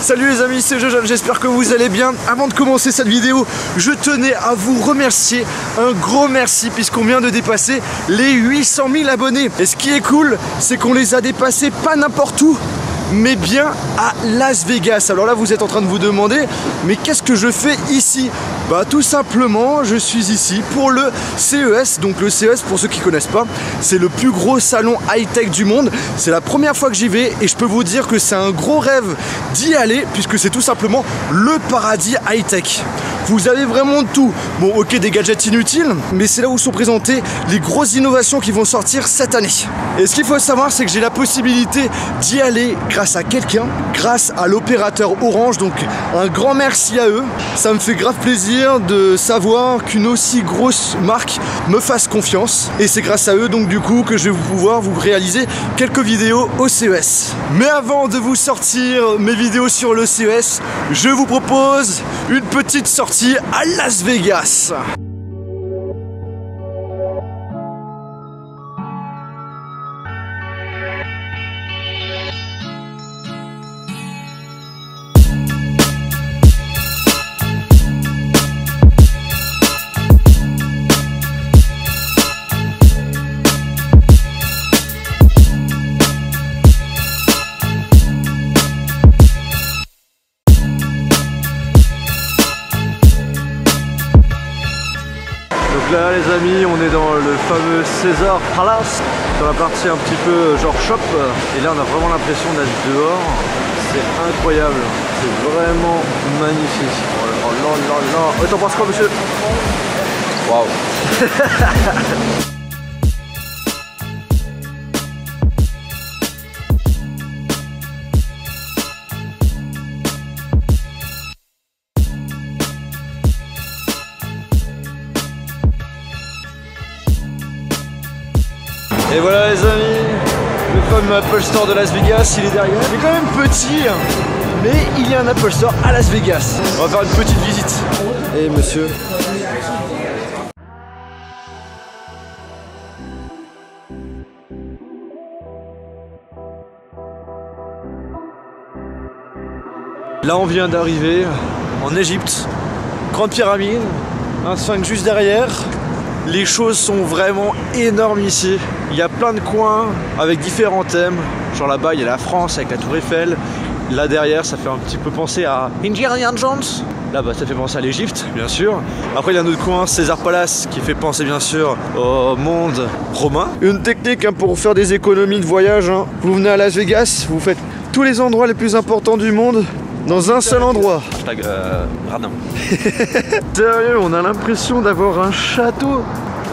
Salut les amis, c'est Jojo, j'espère que vous allez bien. Avant de commencer cette vidéo, je tenais à vous remercier, un gros merci, puisqu'on vient de dépasser les 800 000 abonnés. Et ce qui est cool, c'est qu'on les a dépassés pas n'importe où, mais bien à Las Vegas. Alors là vous êtes en train de vous demander, mais qu'est-ce que je fais ici? Bah tout simplement, je suis ici pour le CES. Donc le CES, pour ceux qui connaissent pas, c'est le plus gros salon high-tech du monde. C'est la première fois que j'y vais et je peux vous dire que c'est un gros rêve d'y aller, puisque c'est tout simplement le paradis high-tech. Vous avez vraiment tout. Bon ok, des gadgets inutiles, mais c'est là où sont présentées les grosses innovations qui vont sortir cette année. Et ce qu'il faut savoir, c'est que j'ai la possibilité d'y aller grâce à quelqu'un, grâce à l'opérateur Orange. Donc un grand merci à eux. Ça me fait grave plaisir de savoir qu'une aussi grosse marque me fasse confiance. Et c'est grâce à eux donc du coup que je vais pouvoir vous réaliser quelques vidéos au CES. Mais avant de vous sortir mes vidéos sur le CES, je vous propose une petite sortie à Las Vegas. Donc là les amis, on est dans le fameux Caesars Palace, sur la partie un petit peu genre shop, et là on a vraiment l'impression d'être dehors. C'est incroyable, c'est vraiment magnifique. Oh là là là. T'en penses quoi monsieur? Waouh. Et voilà les amis, le fameux Apple Store de Las Vegas, il est derrière. Il est quand même petit, mais il y a un Apple Store à Las Vegas. On va faire une petite visite. Et monsieur. Là on vient d'arriver en Égypte, grande pyramide, un sphinx juste derrière. Les choses sont vraiment énormes ici. Il y a plein de coins avec différents thèmes. Genre là-bas, il y a la France avec la Tour Eiffel. Là derrière, ça fait un petit peu penser à Indiana Jones. Là-bas, ça fait penser à l'Égypte, bien sûr. Après, il y a un autre coin, Caesars Palace, qui fait penser bien sûr au monde romain. Une technique pour faire des économies de voyage. Vous venez à Las Vegas, vous faites tous les endroits les plus importants du monde dans un seul endroit. Hashtag radin. Sérieux, on a l'impression d'avoir un château.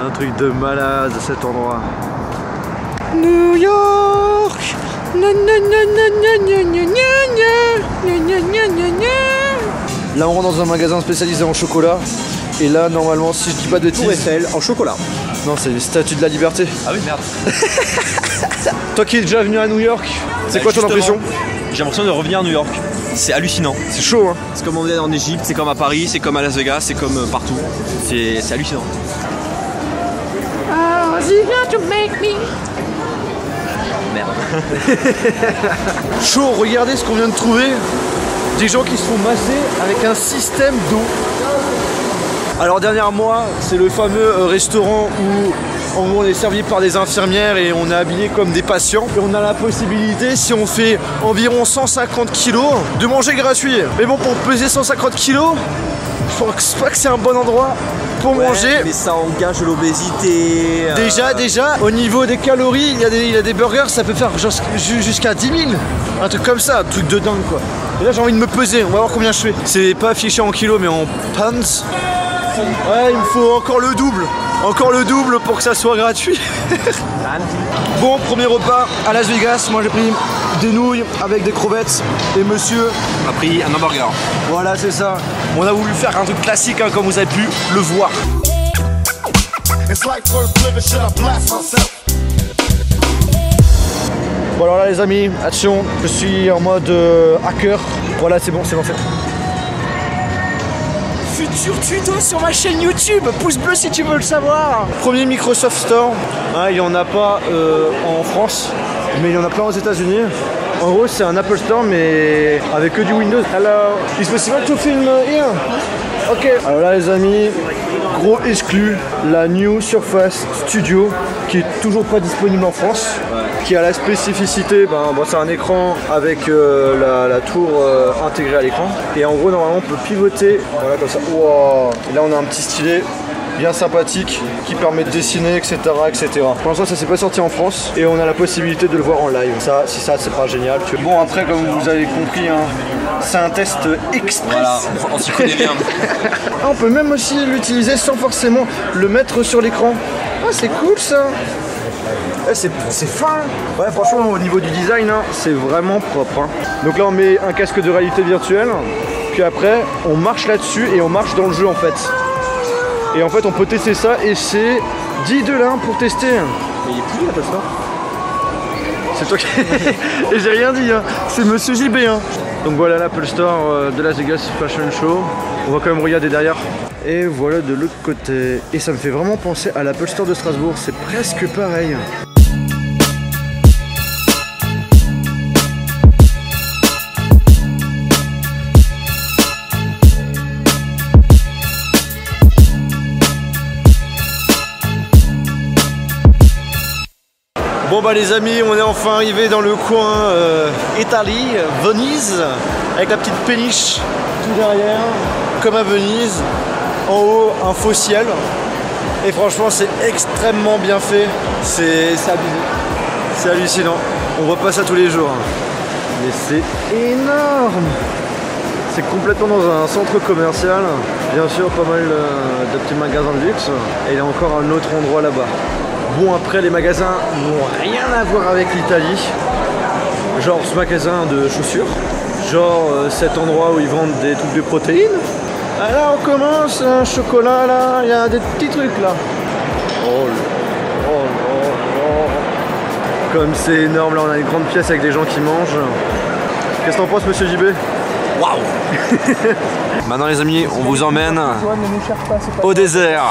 Un truc de malade cet endroit. New York. Là on rentre dans un magasin spécialisé en chocolat. Et là normalement, si je dis pas de bêtises, Tour Eiffel en chocolat. Non, c'est les statues de la liberté. Ah oui, merde. Toi qui es déjà venu à New York, c'est quoi ton impression? J'ai l'impression de revenir à New York. C'est hallucinant. C'est chaud hein. C'est comme on est en Égypte, c'est comme à Paris, c'est comme à Las Vegas, c'est comme partout. C'est hallucinant. Merde. Chaud, regardez ce qu'on vient de trouver. Des gens qui se font masser avec un système d'eau. Alors dernièrement, moi, c'est le fameux restaurant où en gros on est servi par des infirmières et on est habillé comme des patients. Et on a la possibilité, si on fait environ 150 kg, de manger gratuit. Mais bon, pour peser 150 kg, je pense pas que c'est un bon endroit pour manger. Mais ça engage l'obésité. Déjà, au niveau des calories, il y a des burgers, ça peut faire jusqu'à 10 000. Un truc comme ça, un truc de dingue quoi. Et là j'ai envie de me peser, on va voir combien je fais. C'est pas affiché en kilos mais en pounds. Ouais, il me faut encore le double. Encore le double pour que ça soit gratuit. Bon, premier repas à Las Vegas. Moi j'ai pris des nouilles avec des crevettes. Et monsieur On a pris un hamburger. Voilà, c'est ça. On a voulu faire un truc classique hein, comme vous avez pu le voir. Bon alors là les amis, attention, je suis en mode hacker. Voilà, c'est bon, c'est fait. Futur tuto sur ma chaîne YouTube, pouce bleu si tu veux le savoir. Premier Microsoft Store, hein, il n'y en a pas en France, mais il y en a plein aux États-Unis. En gros, c'est un Apple Store, mais avec que du Windows. Alors, is possible to film here? Ok. Alors là, les amis, gros exclu, la New Surface Studio, qui est toujours pas disponible en France, qui a la spécificité, c'est un écran avec la tour intégrée à l'écran. Et en gros, normalement, on peut pivoter, voilà, comme ça. Wow. Et là, on a un petit stylet bien sympathique qui permet de dessiner, etc. etc. Pour l'instant, ça s'est pas sorti en France et on a la possibilité de le voir en live. Ça, si ça, c'est pas génial. Bon, après, comme vous avez compris, hein, c'est un test express. Voilà, on s'y connaît bien. On peut même aussi l'utiliser sans forcément le mettre sur l'écran. Ah, c'est cool ça. C'est fin. Ouais, franchement, au niveau du design, hein, c'est vraiment propre. Hein. Donc là, on met un casque de réalité virtuelle. Puis après, on marche là-dessus et on marche dans le jeu en fait. Et en fait, on peut tester ça et c'est 10 $ pour tester. Mais il est plus l'Apple Store. C'est toi qui... Et j'ai rien dit, hein. C'est Monsieur JB. Hein. Donc voilà l'Apple Store de Las Vegas Fashion Show. On va quand même regarder derrière. Et voilà de l'autre côté. Et ça me fait vraiment penser à l'Apple Store de Strasbourg. C'est presque pareil. Bon bah les amis, on est enfin arrivé dans le coin Italie, Venise, avec la petite péniche tout derrière, comme à Venise. En haut, un faux ciel. Et franchement, c'est extrêmement bien fait. C'est abusé. C'est hallucinant. On voit pas ça tous les jours. Mais c'est énorme. C'est complètement dans un centre commercial. Bien sûr, pas mal de petits magasins de luxe. Et il y a encore un autre endroit là-bas. Bon, après, les magasins n'ont rien à voir avec l'Italie. Genre ce magasin de chaussures. Genre cet endroit où ils vendent des trucs de protéines. Ah, là, on commence, un chocolat, là. Il y a des petits trucs, là. Oh là, oh là, là. Comme c'est énorme, là, on a une grande pièce avec des gens qui mangent. Qu'est-ce que t'en penses, Monsieur JB? Waouh. Maintenant les amis, on vous emmène au désert.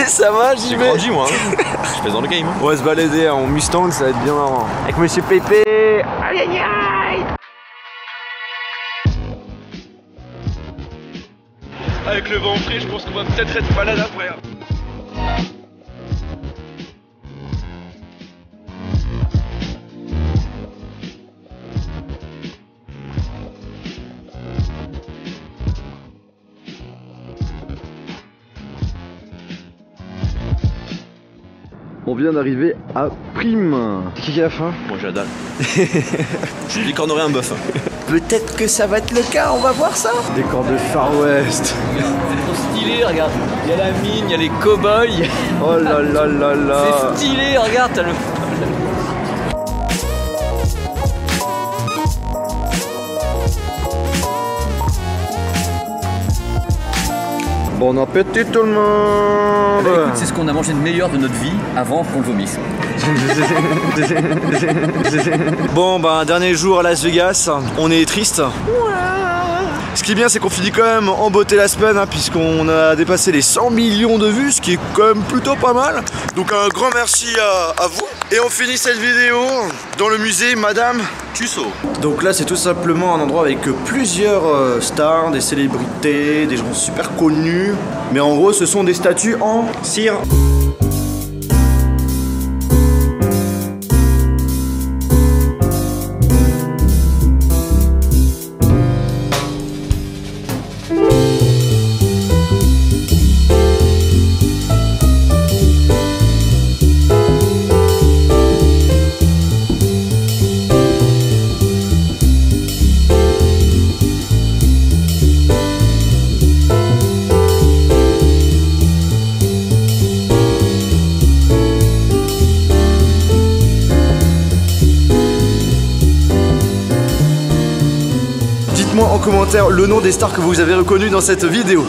Ça va, JB? J'ai grandi moi, je fais dans le game. On va se balader en Mustang, ça va être bien marrant. Avec Monsieur Pépé. Aïe aïe aïe. Avec le vent frais, je pense qu'on va peut-être être malade après. On vient d'arriver à Prime. Qui a faim? Moi j'ai la dalle. Je décornerai un bœuf. Peut-être que ça va être le cas, on va voir ça. Décor de Far West. C'est trop stylé, regarde. Il y a la mine, il y a les cow-boys. Oh là là là là. C'est stylé, regarde, t'as le... Bon appétit tout le monde. Bah, écoute, c'est ce qu'on a mangé de meilleur de notre vie avant qu'on le vomisse. Bon bah dernier jour à Las Vegas, on est triste. Ce qui est bien, c'est qu'on finit quand même en beauté la semaine, hein, puisqu'on a dépassé les 100 millions de vues, ce qui est quand même plutôt pas mal. Donc un grand merci à vous. Et on finit cette vidéo dans le musée Madame Tussauds. Donc là, c'est tout simplement un endroit avec plusieurs stars, des célébrités, des gens super connus. Mais en gros, ce sont des statues en cire. Dites-moi en commentaire le nom des stars que vous avez reconnues dans cette vidéo.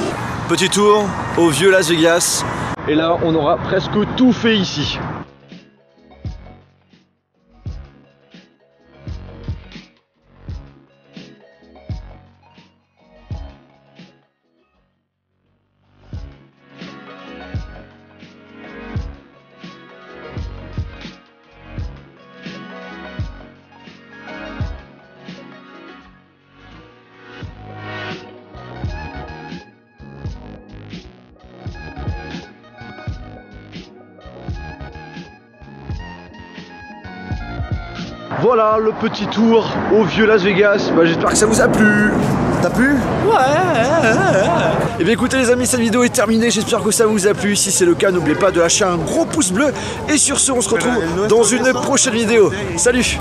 Petit tour au vieux Las Vegas. Et là, on aura presque tout fait ici. Voilà le petit tour au vieux Las Vegas. Bah, j'espère que ça vous a plu. T'as plu? Ouais. Et bien écoutez les amis, cette vidéo est terminée. J'espère que ça vous a plu. Si c'est le cas, n'oubliez pas de lâcher un gros pouce bleu. Et sur ce, on se retrouve dans une prochaine vidéo. Salut!